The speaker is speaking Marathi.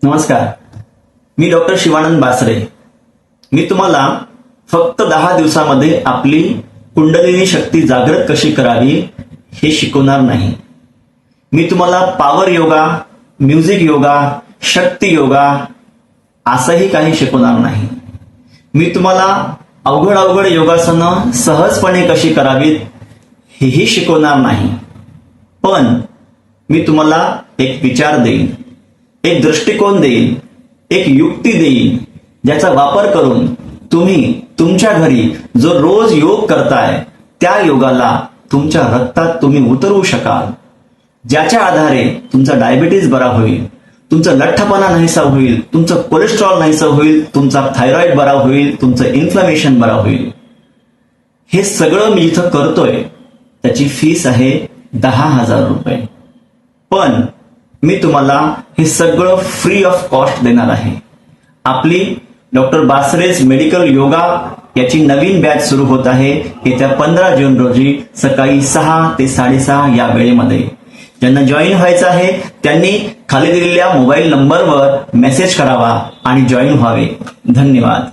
नमस्कार, मी डॉक्टर शिवानंद बासरे. मी तुम्हाला फक्त 10 दिवसामध्ये आपली कुंडलिनी शक्ती जागृत कशी करावी हे शिकवणार नाही. मी तुम्हाला पॉवर योगा, म्युझिक योगा, शक्ती योगा असंही काही शिकवणार नाही. मी तुम्हाला अवघड अवघड योगासनं सहजपणे कशी करावीत हेही शिकवणार नाही. पण मी तुम्हाला एक विचार देईन, एक दृष्टिकोन देईन, एक युक्ती देईन, ज्याचा वापर करून तुम्ही तुमच्या घरी जो रोज योग करताय त्या योगाला तुमच्या रक्तात तुम्ही उतरवू शकाल, ज्याच्या आधारे तुमचा डायबिटीज बरा होईल, तुमचा लठ्ठपणा नाहीसा होईल, तुमचं कोलेस्ट्रॉल नाहीसं होईल, तुमचा थायरॉइड बरा होईल, तुमचं इन्फ्लमेशन बरा होईल. हे सगळं मी इथं करतोय त्याची फीस आहे 10,000 रुपये. पण मी तुम्हाला हे सगळं फ्री ऑफ कॉस्ट देणार आहे. आपली डॉक्टर बासरेज मेडिकल योगा याची नवीन बॅच सुरू होत आहे येत्या 15 जून रोजी सकाळी 6 ते 6:30 या वेळेमध्ये. ज्यांना जॉईन व्हायचं आहे त्यांनी खाली दिलेल्या मोबाईल नंबरवर मेसेज करावा आणि जॉईन व्हावे. धन्यवाद.